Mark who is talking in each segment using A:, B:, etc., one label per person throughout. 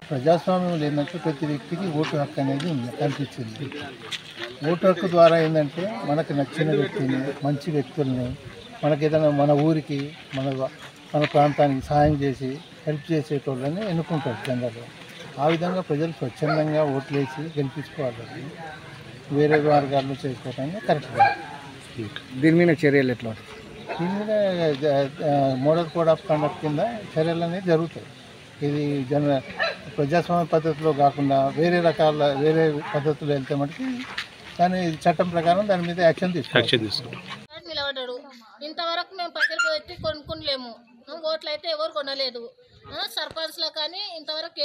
A: ప్రజాస్వామ్యం ఏంటంటే ప్రతి వ్యక్తికి ఓటు హక్కు అనేది కల్పించింది. ఓటు హక్కు ద్వారా ఏంటంటే మనకు నచ్చిన వ్యక్తిని, మంచి వ్యక్తుల్ని, మనకి ఏదైనా మన ఊరికి మన ప్రాంతానికి సహాయం చేసి హెల్ప్ చేసేటోళ్ళని ఎన్నుకుంటారు జనరల్గా. ఆ విధంగా ప్రజలు స్వచ్ఛందంగా ఓట్లేసి గెలిపించుకోవాలి. వేరే మార్గాల్లో చేసుకోవడానికి కరెక్ట్ కాదు.
B: దీని మీద చర్యలు ఎట్లా?
A: దీని మీద మోడల్ కోడ్ ఆఫ్ కండక్ట్ కింద చర్యలు అనేవి జరుగుతాయి. ఇది ప్రజాస్వామ్య పద్ధతిలో కాకుండా వేరే పద్ధతులు వెళ్తే మటుకు దాని చట్టం ప్రకారం దాని మీద యాక్షన్ తీసుకుంటాం.
C: నిలబడ్డాడు. ఇంతవరకు మేము పైసలు పెట్టి కొనుక్కోలేము. ఓట్లు అయితే ఎవరు కొనలేదు. సర్పంచ్లో కానీ ఇంతవరకు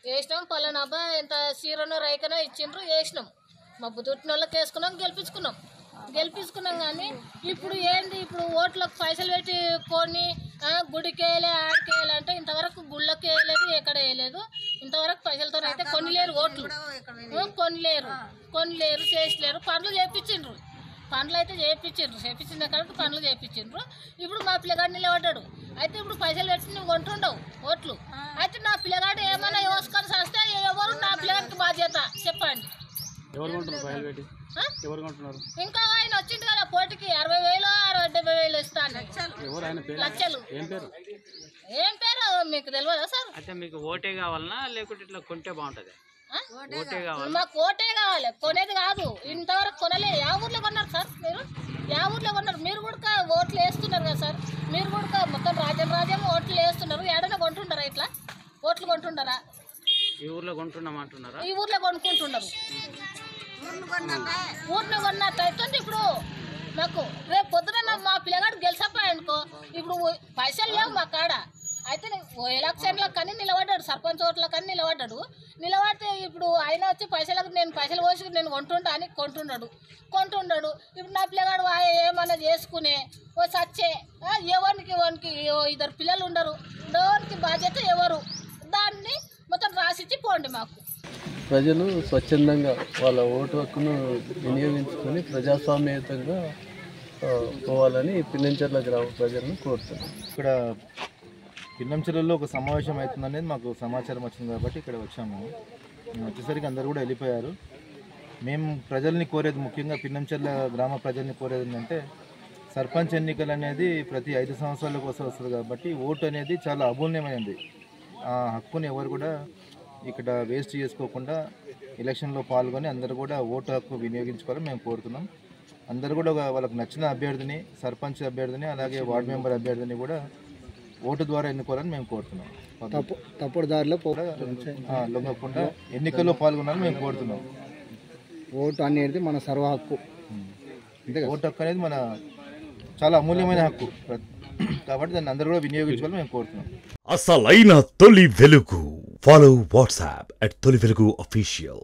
C: వేసినాం పలానాబా ఇంత సీరనో రైకనో ఇచ్చిండ్రు, వేసినాం. మా బుద్ధుట్టిన వాళ్ళకి గెలిపించుకున్నాం కానీ ఇప్పుడు ఏంది, ఇప్పుడు ఓట్లకు పైసలు పెట్టి కొని గుడికి వేయలే ఆడికి వేయాలంటే ఇంతవరకు గుళ్ళకి వేయలేదు, ఎక్కడ వేయలేదు. ఇంతవరకు పైసలతో అయితే కొనిలేరు, ఓట్లు కొనిలేరు చేసలేరు. పనులు చేయించిండ్రు చేయించిన కాబట్టి పనులు చేయించిండ్రు. ఇప్పుడు మా పిల్లగాడు నిలబడ్డాడు. అయితే ఇప్పుడు పైసలు పెట్టి నువ్వు కొంటుండవు ఓట్లు. అయితే నా పిల్లగాడు ఏమైనా వేసుకొని వస్తే ఎవరు నా పిల్లగాడికి బాధ్యత చెప్పండి. ఇంకా ఆయన వచ్చింది కదా పోటీకి 60,000 70,000 ఇస్తాను లక్షలు. ఏం పేరు మీకు తెలియదా సార్?
D: అయితే మీకు ఓటే కావాలనా లేకుంటే ఇట్లా కొంటే బాగుంటది?
C: మాకు ఓటే కావాలి, కొనేది కాదు. ఇంతవరకు కొనలే. యా ఊర్లో కొన్నారు సార్? మీరు కూడా ఓట్లు వేస్తున్నారు కదా సార్? మీరు కూడా మొత్తం రాజ్యం ఓట్లు వేస్తున్నారు. ఏడైనా కొంటుంటారా? ఇట్లా ఓట్లు కొంటుంటారా?
D: ఈ ఊర్లో కొంటున్నామంటున్నారా?
C: ఈ ఊర్లో కొనుక్కుంటున్నారు. ఊరిని కొన్నట్టయితే ఇప్పుడు నాకు రేపు పొద్దున మా పిల్లగాడు గెలిచపోయానుకో, ఇప్పుడు పైసలు లేవు మా కాడ. అయితే ఎలక్షన్లకు కానీ నిలబడ్డాడు, సర్పంచ్ ఓట్లకు కానీ నిలబడితే ఇప్పుడు ఆయన వచ్చి నేను పైసలు పోసి నేను కొంటుంటా అని కొంటున్నాడు. ఇప్పుడు నా పిల్లగాడు ఏమన్నా చేసుకునే సచ్చే ఎవరికి 2 పిల్లలు ఉండరు. ఎవరికి బాధ్యత ఎవరు? దాన్ని మొత్తం రాసిచ్చి పోండి. మాకు
E: ప్రజలు స్వచ్ఛందంగా వాళ్ళ ఓటు హక్కును వినియోగించుకొని ప్రజాస్వామ్యయుతంగా పోవాలని పిన్నంచెర్ల గ్రామ ప్రజలను కోరుతున్నాం.
F: ఇక్కడ పిన్నంచెర్లలో ఒక సమావేశం అవుతుందనేది మాకు సమాచారం వచ్చింది కాబట్టి ఇక్కడ వచ్చాము. వచ్చేసరికి అందరూ కూడా వెళ్ళిపోయారు. మేము ప్రజల్ని కోరేది, ముఖ్యంగా పిన్నంచెర్ల గ్రామ ప్రజల్ని కోరేది ఏంటంటే, సర్పంచ్ ఎన్నికలు అనేది ప్రతి 5 సంవత్సరాల కోసం వస్తుంది కాబట్టి ఓటు అనేది చాలా అమూల్యమైనది. ఆ హక్కుని ఎవరు కూడా ఇక్కడ వేస్ట్ చేసుకోకుండా ఎలక్షన్లో పాల్గొని అందరూ కూడా ఓటు హక్కు వినియోగించుకోవాలని మేము కోరుతున్నాం. అందరూ కూడా వాళ్ళకు నచ్చిన అభ్యర్థిని, సర్పంచ్ అభ్యర్థిని, అలాగే వార్డు మెంబర్ అభ్యర్థిని కూడా ఓటు ద్వారా ఎన్నుకోవాలని మేము కోరుతున్నాం.
B: తప్పుడు దారిలో
F: లొంగకుండా ఎన్నికల్లో పాల్గొనాలని మేము కోరుతున్నాం.
B: ఓటు అనేది మన సర్వ హక్కు.
F: ఓటు హక్కు అనేది మన చాలా అమూల్యమైన హక్కు కాబట్టి దాన్ని అందరూ కూడా వినియోగించుకోవాలని మేము కోరుతున్నాం.
G: అసలైన తొలి వెలుగు. ఫాలో వాట్సాప్ @తొలి వెలుగు official.